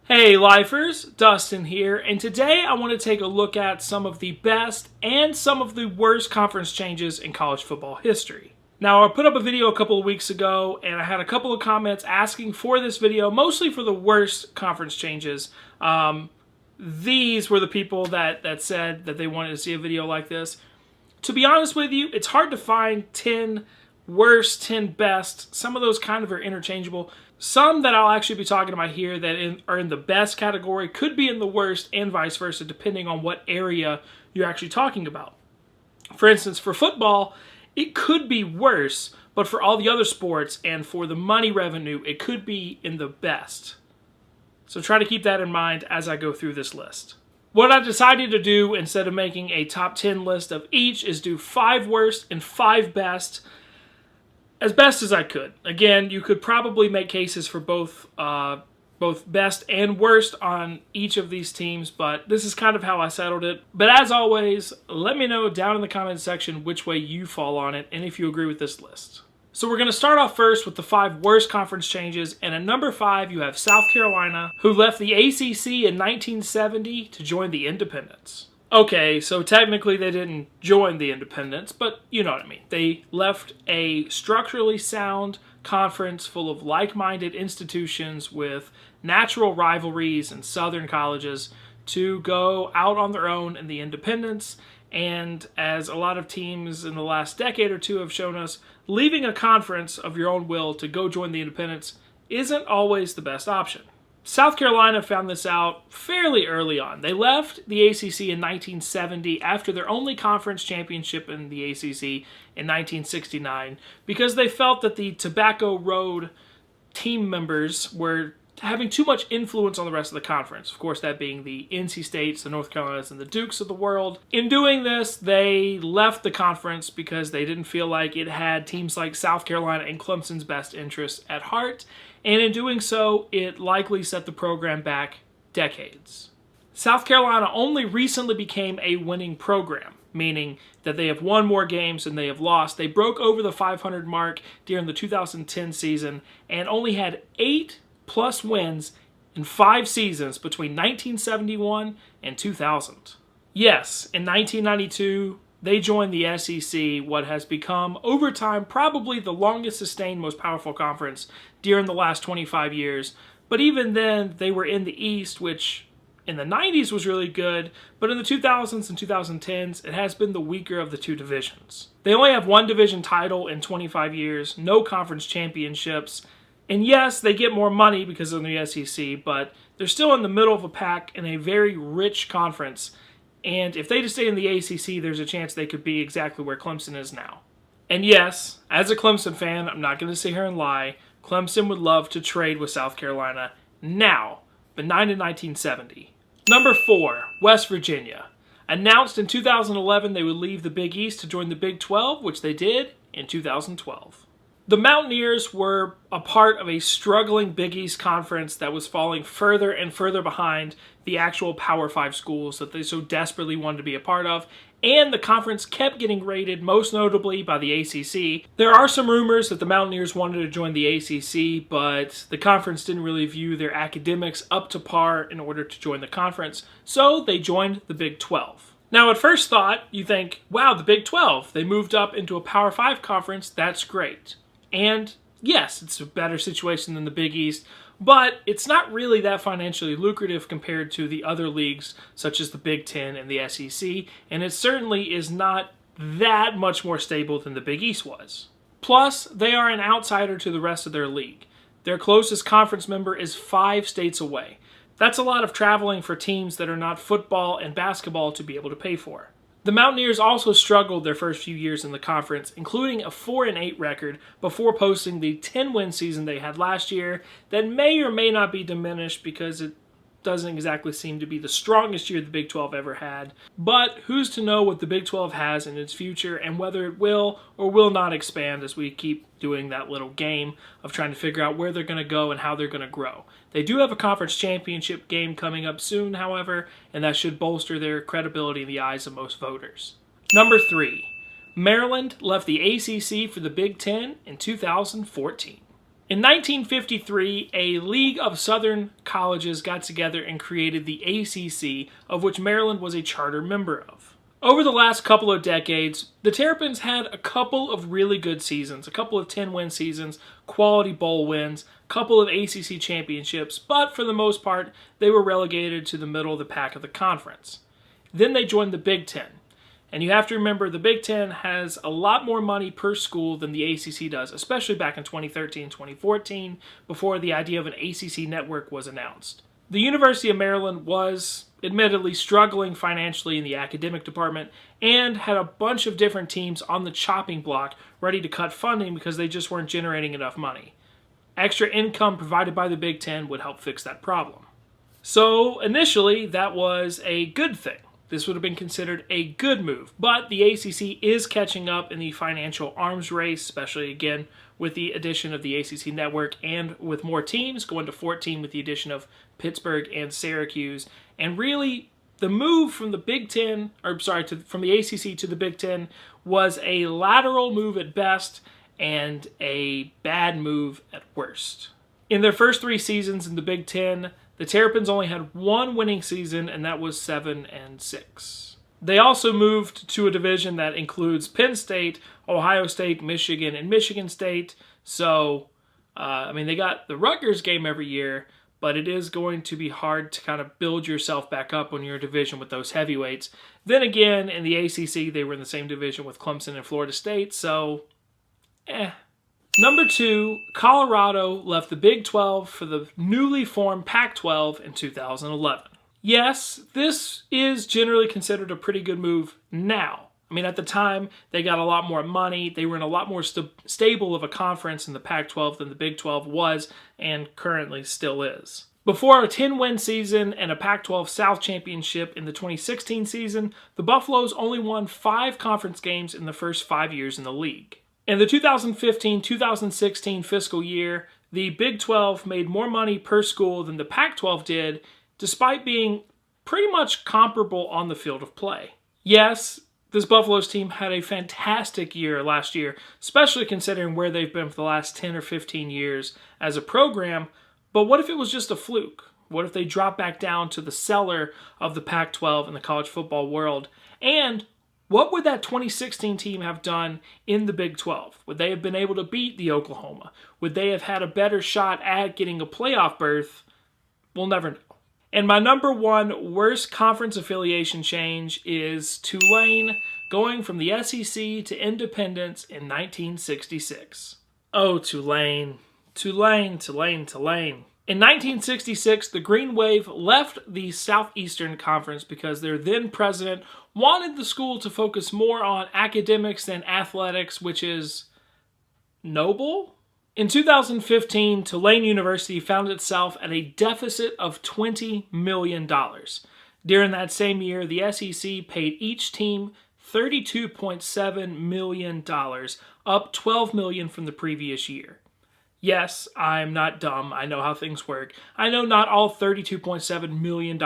Hey lifers, Dustin here, and today I want to take a look at some of the best and some of the worst conference changes in college football history. Now, I put up a video a couple of weeks ago, and I had a couple of comments asking for this video, mostly for the worst conference changes. These were the people that said that they wanted to see a video like this. To be honest with you, it's hard to find 10 worst, 10 best. Some of those kind of are interchangeable. Some that I'll actually be talking about here that are in the best category could be in the worst and vice versa, depending on what area you're actually talking about. For instance, for football, it could be worse, but for all the other sports and for the money revenue, it could be in the best. So try to keep that in mind as I go through this list. What I decided to do instead of making a top 10 list of each is do 5 worst and 5 best as best as I could. Again, you could probably make cases for both best and worst on each of these teams, but this is kind of how I settled it. But as always, let me know down in the comments section which way you fall on it and if you agree with this list. So we're going to start off first with the 5 worst conference changes, and at number 5 you have South Carolina, who left the ACC in 1970 to join the Independents. Okay, so technically they didn't join the Independents, but you know what I mean. They left a structurally sound conference full of like-minded institutions with natural rivalries and Southern colleges to go out on their own in the Independents. And as a lot of teams in the last decade or two have shown us, leaving a conference of your own will to go join the Independents isn't always the best option. South Carolina found this out fairly early on. They left the ACC in 1970 after their only conference championship in the ACC in 1969 because they felt that the Tobacco Road team members were having too much influence on the rest of the conference. Of course, that being the NC States, the North Carolinas, and the Dukes of the world. In doing this, they left the conference because they didn't feel like it had teams like South Carolina and Clemson's best interests at heart. And in doing so, it likely set the program back decades. South Carolina only recently became a winning program, meaning that they have won more games than they have lost. They broke over the 500 mark during the 2010 season and only had 8+ wins in 5 seasons between 1971 and 2000. Yes, in 1992, they joined the SEC, what has become, over time, probably the longest sustained, most powerful conference during the last 25 years. But even then, they were in the East, which in the 90s was really good, but in the 2000s and 2010s, it has been the weaker of the two divisions. They only have 1 division title in 25 years, no conference championships, and yes, they get more money because of the SEC, but they're still in the middle of a pack in a very rich conference. And if they just stay in the ACC, there's a chance they could be exactly where Clemson is now. And yes, as a Clemson fan, I'm not going to sit here and lie. Clemson would love to trade with South Carolina now, but not in 1970. Number 4, West Virginia. Announced in 2011 they would leave the Big East to join the Big 12, which they did in 2012. The Mountaineers were a part of a struggling Big East conference that was falling further and further behind the actual Power 5 schools that they so desperately wanted to be a part of, and the conference kept getting raided, most notably by the ACC. There are some rumors that the Mountaineers wanted to join the ACC, but the conference didn't really view their academics up to par in order to join the conference, so they joined the Big 12. Now, at first thought, you think, wow, the Big 12, they moved up into a Power 5 conference, that's great. And yes, it's a better situation than the Big East, but it's not really that financially lucrative compared to the other leagues such as the Big Ten and the SEC, and it certainly is not that much more stable than the Big East was. Plus, they are an outsider to the rest of their league. Their closest conference member is 5 states away. That's a lot of traveling for teams that are not football and basketball to be able to pay for. The Mountaineers also struggled their first few years in the conference, including a 4-8 record before posting the 10-win season they had last year that may or may not be diminished because it doesn't exactly seem to be the strongest year the Big 12 ever had. But who's to know what the Big 12 has in its future and whether it will or will not expand as we keep doing that little game of trying to figure out where they're going to go and how they're going to grow. They do have a conference championship game coming up soon, however, and that should bolster their credibility in the eyes of most voters. Number 3. Maryland left the ACC for the Big Ten in 2014. In 1953, a league of Southern colleges got together and created the ACC, of which Maryland was a charter member of. Over the last couple of decades, the Terrapins had a couple of really good seasons, a couple of 10-win seasons, quality bowl wins, a couple of ACC championships, but for the most part, they were relegated to the middle of the pack of the conference. Then they joined the Big Ten. And you have to remember the Big Ten has a lot more money per school than the ACC does, especially back in 2013, 2014, before the idea of an ACC network was announced. The University of Maryland was admittedly struggling financially in the academic department and had a bunch of different teams on the chopping block ready to cut funding because they just weren't generating enough money. Extra income provided by the Big Ten would help fix that problem. So initially, that was a good thing. This would have been considered a good move, but the ACC is catching up in the financial arms race, especially again with the addition of the ACC network and with more teams, going to 14 with the addition of Pittsburgh and Syracuse. And really, the move from the from the ACC to the Big Ten was a lateral move at best and a bad move at worst. In their first 3 seasons in the Big Ten, the Terrapins only had 1 winning season, and that was 7-6. They also moved to a division that includes Penn State, Ohio State, Michigan, and Michigan State. So, they got the Rutgers game every year, but it is going to be hard to kind of build yourself back up when you're in a division with those heavyweights. Then again, in the ACC, they were in the same division with Clemson and Florida State, so, Number 2, Colorado left the Big 12 for the newly formed Pac-12 in 2011. Yes, this is generally considered a pretty good move now. At the time, they got a lot more money. They were in a lot more stable of a conference in the Pac-12 than the Big 12 was and currently still is. Before a 10-win season and a Pac-12 South Championship in the 2016 season, the Buffaloes only won 5 conference games in the first 5 years in the league. In the 2015-2016 fiscal year, the Big 12 made more money per school than the Pac-12 did, despite being pretty much comparable on the field of play. Yes, this Buffaloes team had a fantastic year last year, especially considering where they've been for the last 10 or 15 years as a program, but what if it was just a fluke? What if they dropped back down to the cellar of the Pac-12 in the college football world? And what would that 2016 team have done in the Big 12? Would they have been able to beat the Oklahoma? Would they have had a better shot at getting a playoff berth? We'll never know. And my number 1 worst conference affiliation change is Tulane going from the SEC to independence in 1966. Oh, Tulane. Tulane, Tulane, Tulane. In 1966, the Green Wave left the Southeastern Conference because their then president wanted the school to focus more on academics than athletics, which is noble. In 2015, Tulane University found itself at a deficit of $20 million. During that same year, the SEC paid each team $32.7 million, up $12 million from the previous year. Yes, I'm not dumb. I know how things work. I know not all $32.7 million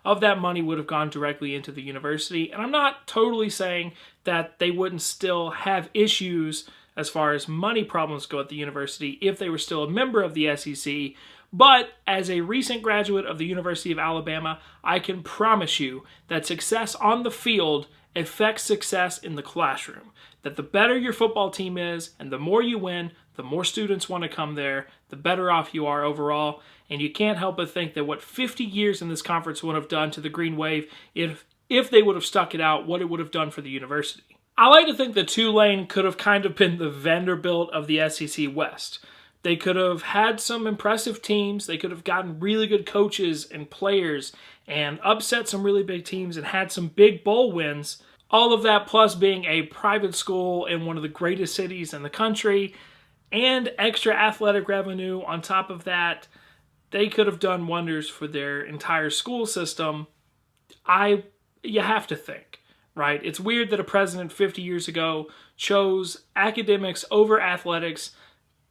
of that money would have gone directly into the university, and I'm not totally saying that they wouldn't still have issues as far as money problems go at the university if they were still a member of the SEC, but as a recent graduate of the University of Alabama, I can promise you that success on the field affects success in the classroom. That the better your football team is and the more you win, the more students want to come there, the better off you are overall. And you can't help but think that what 50 years in this conference would have done to the Green Wave if they would have stuck it out, what it would have done for the university. I like to think that Tulane could have kind of been the Vanderbilt of the SEC West. They could have had some impressive teams. They could have gotten really good coaches and players and upset some really big teams and had some big bowl wins. All of that plus being a private school in one of the greatest cities in the country and extra athletic revenue on top of that. They could have done wonders for their entire school system. You have to think, right? It's weird that a president 50 years ago chose academics over athletics,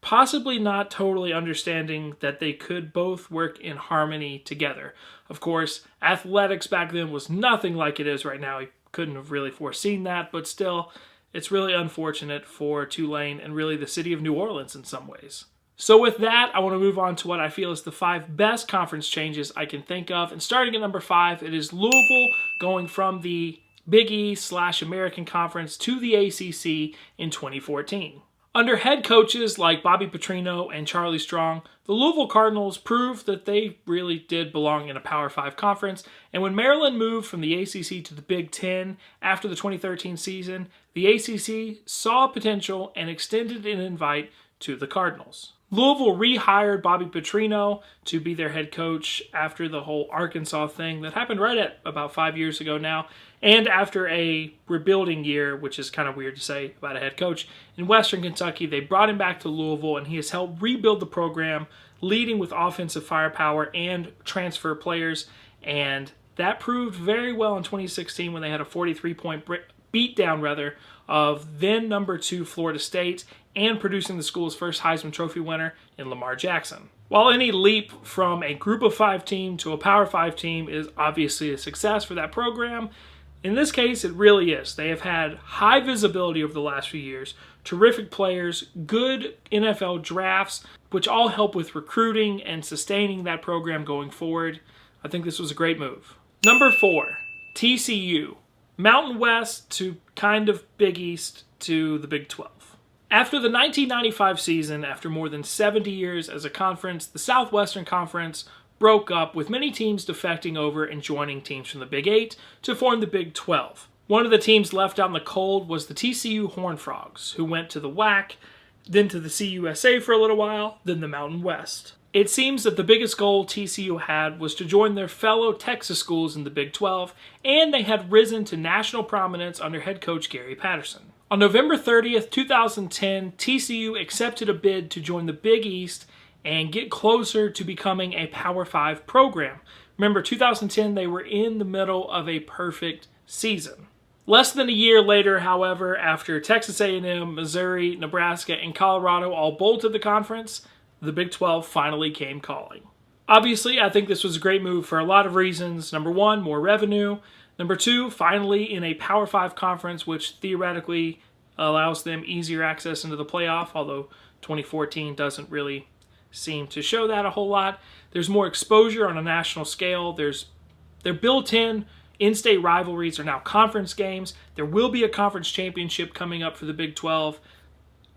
possibly not totally understanding that they could both work in harmony together. Of course, athletics back then was nothing like it is right now. He couldn't have really foreseen that, but still, it's really unfortunate for Tulane and really the city of New Orleans in some ways. So with that, I want to move on to what I feel is the 5 best conference changes I can think of. And starting at number 5, it is Louisville going from the Big East/American Conference to the ACC in 2014. Under head coaches like Bobby Petrino and Charlie Strong, the Louisville Cardinals proved that they really did belong in a Power 5 conference, and when Maryland moved from the ACC to the Big Ten after the 2013 season, the ACC saw potential and extended an invite to the Cardinals. Louisville rehired Bobby Petrino to be their head coach after the whole Arkansas thing that happened right at about 5 years ago now, and after a rebuilding year, which is kind of weird to say about a head coach, in Western Kentucky. They brought him back to Louisville, and he has helped rebuild the program, leading with offensive firepower and transfer players, and that proved very well in 2016 when they had a 43-point beatdown of then number 2 Florida State, and producing the school's first Heisman Trophy winner in Lamar Jackson. While any leap from a Group of 5 team to a Power 5 team is obviously a success for that program, in this case it really is. They have had high visibility over the last few years, terrific players, good NFL drafts, which all help with recruiting and sustaining that program going forward. I think this was a great move. Number 4, TCU. Mountain West to kind of Big East to the Big 12. After the 1995 season, after more than 70 years as a conference, the Southwestern Conference broke up, with many teams defecting over and joining teams from the Big 8 to form the Big 12. One of the teams left out in the cold was the TCU Horned Frogs, who went to the WAC, then to the CUSA for a little while, then the Mountain West. It seems that the biggest goal TCU had was to join their fellow Texas schools in the Big 12, and they had risen to national prominence under head coach Gary Patterson. On November 30th, 2010, TCU accepted a bid to join the Big East and get closer to becoming a Power 5 program. Remember, 2010, they were in the middle of a perfect season. Less than a year later, however, after Texas A&M, Missouri, Nebraska, and Colorado all bolted the conference, the Big 12 finally came calling. Obviously, I think this was a great move for a lot of reasons. Number 1, more revenue. Number 2, finally in a Power 5 conference, which theoretically allows them easier access into the playoff, although 2014 doesn't really seem to show that a whole lot. There's more exposure on a national scale. They're built-in in-state rivalries are now conference games. There will be a conference championship coming up for the Big 12.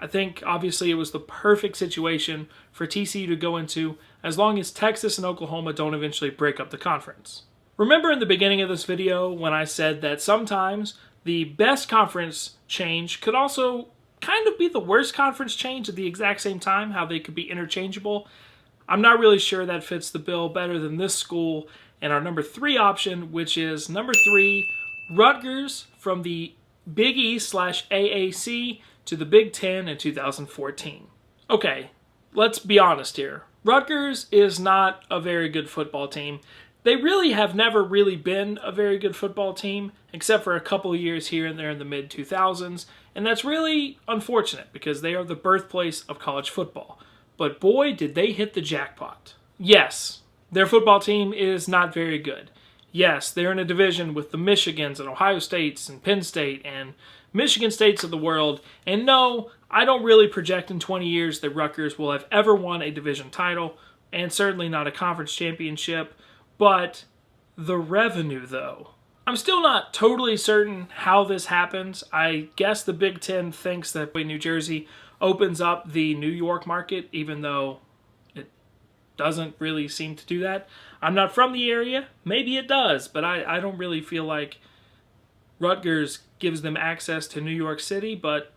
I think, obviously, it was the perfect situation for TCU to go into, as long as Texas and Oklahoma don't eventually break up the conference. Remember in the beginning of this video when I said that sometimes the best conference change could also kind of be the worst conference change at the exact same time, how they could be interchangeable? I'm not really sure that fits the bill better than this school and our number 3 option, which is number 3, Rutgers from the Big East/AAC to the Big Ten in 2014. Okay, let's be honest here. Rutgers is not a very good football team. They really have never really been a very good football team, except for a couple of years here and there in the mid-2000s, and that's really unfortunate because they are the birthplace of college football. But boy, did they hit the jackpot. Yes, their football team is not very good. Yes, they're in a division with the Michigans and Ohio States and Penn State and Michigan States of the world, and no, I don't really project in 20 years that Rutgers will have ever won a division title, and certainly not a conference championship. But the revenue, though. I'm still not totally certain how this happens. I guess the Big Ten thinks that New Jersey opens up the New York market, even though it doesn't really seem to do that. I'm not from the area. Maybe it does, but I don't really feel like Rutgers gives them access to New York City. But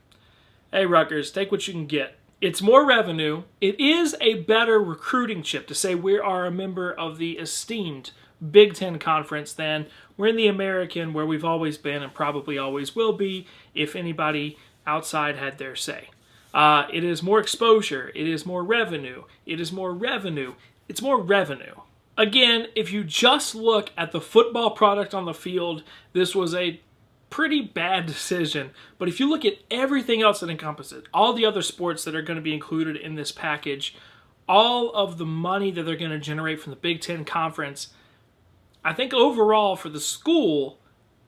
hey, Rutgers, take what you can get. It's more revenue. It is a better recruiting chip to say we are a member of the esteemed Big Ten Conference than we're in the American, where we've always been and probably always will be if anybody outside had their say. It is more exposure. It is more revenue. It is more revenue. It's more revenue. Again, if you just look at the football product on the field, this was a pretty bad decision. But if you look at everything else that encompasses it, all the other sports that are going to be included in this package, all of the money that they're going to generate from the Big Ten Conference, I think overall for the school,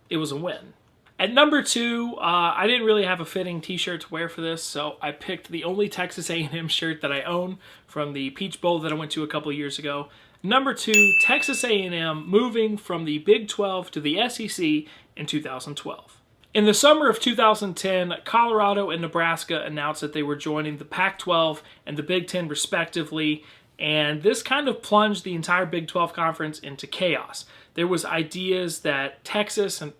it was a win. At number 2, I didn't really have a fitting t-shirt to wear for this, so I picked the only Texas A&M shirt that I own from the Peach Bowl that I went to a couple of years ago. Number 2, Texas A&M moving from the Big 12 to the SEC in 2012. In the summer of 2010, Colorado and Nebraska announced that they were joining the Pac-12 and the Big 10 respectively, and this kind of plunged the entire Big 12 conference into chaos. There was ideas that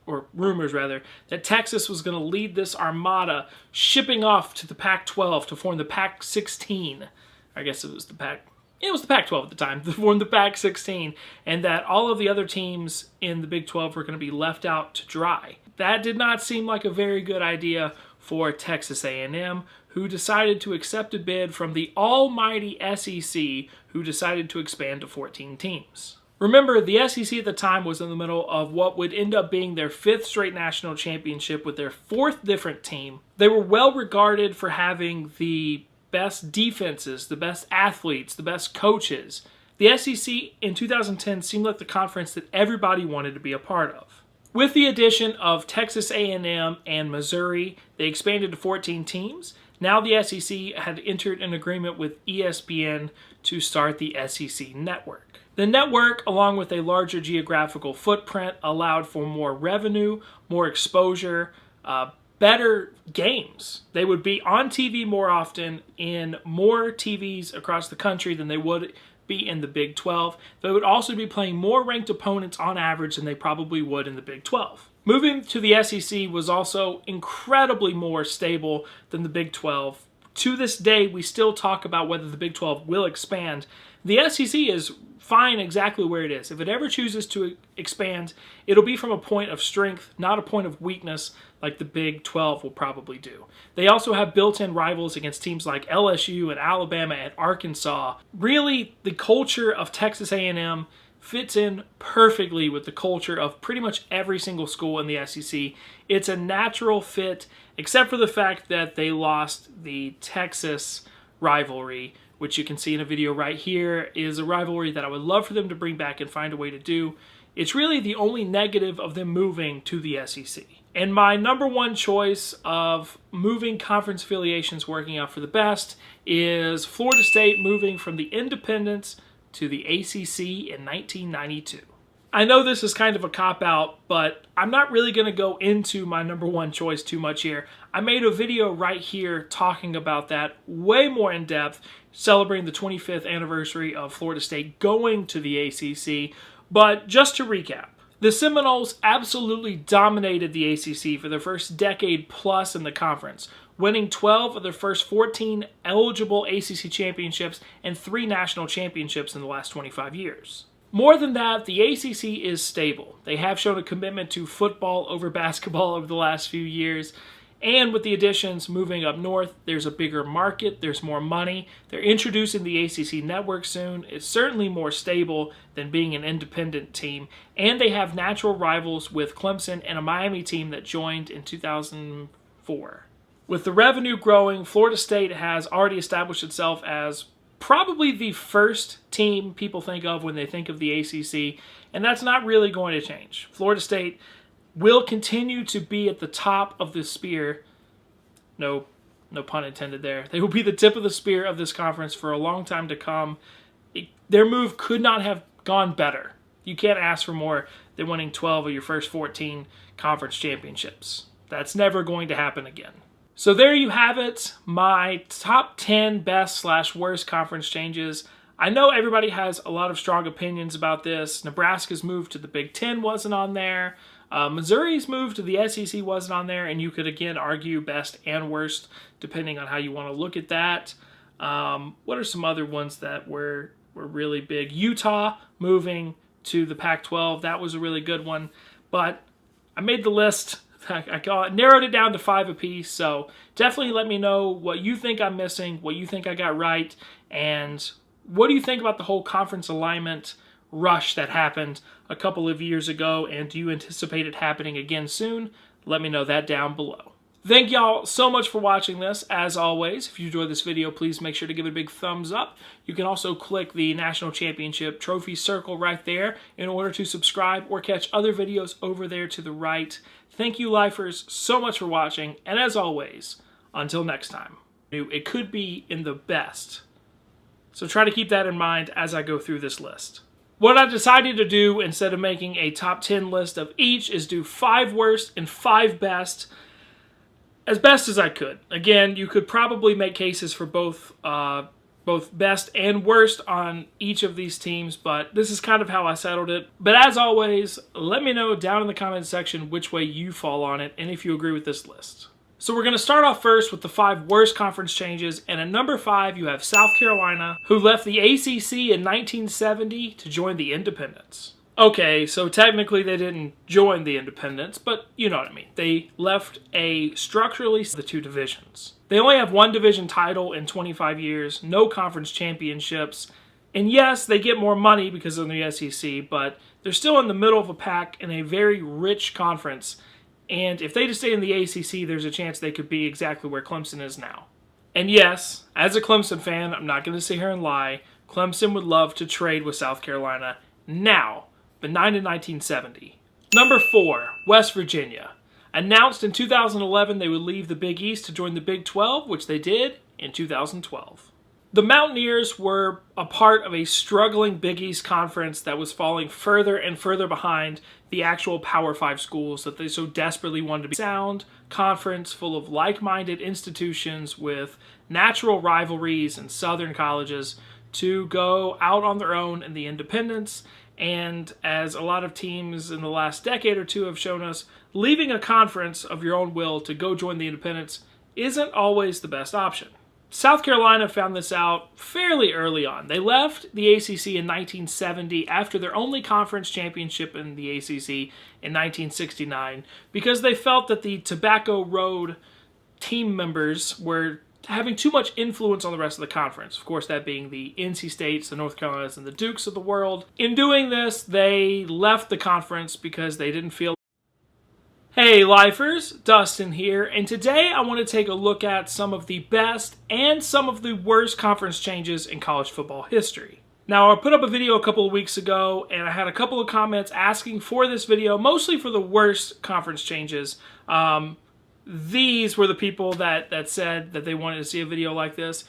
or rumors rather, that Texas was going to lead this armada shipping off to the Pac-12 to form the Pac-16. I guess it was the Pac-12 at the time, to form the Pac-16, and that all of the other teams in the Big 12 were going to be left out to dry. That did not seem like a very good idea for Texas A&M, who decided to accept a bid from the almighty SEC, who decided to expand to 14 teams. Remember, the SEC at the time was in the middle of what would end up being their 5th straight national championship with their 4th different team. They were well regarded for having the best defenses, the best athletes, the best coaches. The SEC in 2010 seemed like the conference that everybody wanted to be a part of. With the addition of Texas A&M and Missouri, they expanded to 14 teams. Now the SEC had entered an agreement with ESPN to start the SEC network. The network, along with a larger geographical footprint, allowed for more revenue, more exposure, better games. They would be on TV more often in more TVs across the country than they would be in the Big 12. They would also be playing more ranked opponents on average than they probably would in the Big 12. Moving to the SEC was also incredibly more stable than the Big 12. To this day, we still talk about whether the Big 12 will expand. The SEC is fine exactly where it is. If it ever chooses to expand, it'll be from a point of strength, not a point of weakness like the Big 12 will probably do. They also have built-in rivals against teams like LSU and Alabama and Arkansas. Really, the culture of Texas A&M fits in perfectly with the culture of pretty much every single school in the SEC. It's a natural fit, except for the fact that they lost the Texas rivalry, which you can see in a video right here, is a rivalry that I would love for them to bring back and find a way to do. It's really the only negative of them moving to the SEC. And my number one choice of moving conference affiliations working out for the best is Florida State moving from the Independents to the ACC in 1992. I know this is kind of a cop-out, but I'm not really going to go into my number one choice too much here. I made a video right here talking about that way more in depth, celebrating the 25th anniversary of Florida State going to the ACC. But just to recap, the Seminoles absolutely dominated the ACC for their first decade plus in the conference, winning 12 of their first 14 eligible ACC championships and 3 national championships in the last 25 years. More than that, the ACC is stable. They have shown a commitment to football over basketball over the last few years. And with the additions moving up north, there's a bigger market, there's more money. They're introducing the ACC network soon. It's certainly more stable than being an independent team. And they have natural rivals with Clemson and a Miami team that joined in 2004. With the revenue growing, Florida State has already established itself as probably the first team people think of when they think of the ACC, and that's not really going to change. Florida State will continue to be at the top of the spear. No pun intended there. They will be the tip of the spear of this conference for a long time to come. Their move could not have gone better. You can't ask for more than winning 12 of your first 14 conference championships. That's never going to happen again. So there you have it, my top 10 best/worst conference changes. I know everybody has a lot of strong opinions about this. Nebraska's move to the Big 10 wasn't on there. Missouri's move to the SEC wasn't on there, and you could again argue best and worst depending on how you want to look at that. What are some other ones that were really big? Utah moving to the Pac-12, that was a really good one. But I made the list. I narrowed it down to 5 apiece, so definitely let me know what you think I'm missing, what you think I got right, and what do you think about the whole conference alignment rush that happened a couple of years ago, and do you anticipate it happening again soon? Let me know that down below. Thank y'all so much for watching this. As always, if you enjoyed this video, please make sure to give it a big thumbs up. You can also click the National Championship Trophy circle right there in order to subscribe or catch other videos over there to the right. Thank you, Lifers, so much for watching. And as always, until next time, it could be in the best. So try to keep that in mind as I go through this list. What I decided to do, instead of making a top 10 list of each, is do 5 worst and 5 best, as best as I could. Again, you could probably make cases for both best and worst on each of these teams, but this is kind of how I settled it. But as always, let me know down in the comments section which way you fall on it and if you agree with this list. So we're going to start off first with the 5 worst conference changes, and at number 5 you have South Carolina, who left the ACC in 1970 to join the Independents. Okay, so technically they didn't join the Independents, but you know what I mean. They left structurally the 2 divisions. They only have 1 division title in 25 years, no conference championships, and yes, they get more money because of the SEC, but they're still in the middle of a pack in a very rich conference. And if they just stay in the ACC, there's a chance they could be exactly where Clemson is now. And yes, as a Clemson fan, I'm not going to sit here and lie. Clemson would love to trade with South Carolina now, but not in 1970. Number 4, West Virginia. Announced in 2011 they would leave the Big East to join the Big 12, which they did in 2012. The Mountaineers were a part of a struggling Big East conference that was falling further and further behind the actual Power 5 schools that they so desperately wanted to be. Sound conference full of like-minded institutions with natural rivalries and Southern colleges to go out on their own in the independents. And as a lot of teams in the last decade or two have shown us, leaving a conference of your own will to go join the independents isn't always the best option. South Carolina found this out fairly early on. They left the ACC in 1970 after their only conference championship in the ACC in 1969 because they felt that the Tobacco Road team members were having too much influence on the rest of the conference. Of course, that being the NC States, the North Carolinas, and the Dukes of the world. In doing this, they left the conference because they didn't feel. Hey Lifers, Dustin here, and today I want to take a look at some of the best and some of the worst conference changes in college football history. Now, I put up a video a couple of weeks ago, and I had a couple of comments asking for this video, mostly for the worst conference changes. These were the people that said that they wanted to see a video like this.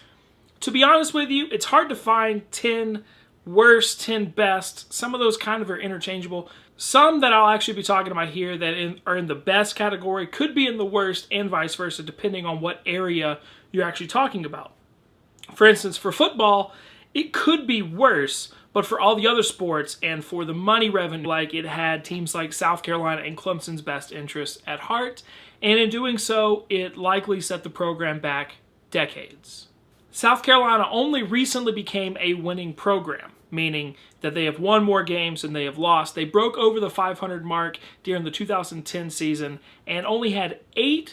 To be honest with you, it's hard to find 10 worst, 10 best. Some of those kind of are interchangeable. Some that I'll actually be talking about here that are in the best category could be in the worst and vice versa, depending on what area you're actually talking about. For instance, for football, it could be worse, but for all the other sports and for the money revenue, like it had teams like South Carolina and Clemson's best interests at heart, and in doing so, it likely set the program back decades. South Carolina only recently became a winning program, meaning that they have won more games than they have lost. They broke over the 500 mark during the 2010 season and only had 8+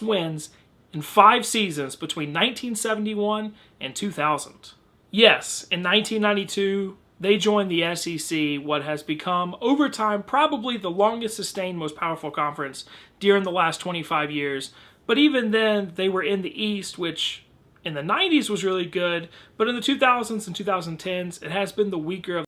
wins in 5 seasons between 1971 and 2000. Yes, in 1992, they joined the SEC, what has become, over time, probably the longest sustained, most powerful conference during the last 25 years. But even then, they were in the East, which in the 90s was really good, but in the 2000s and 2010s, it has been the weaker of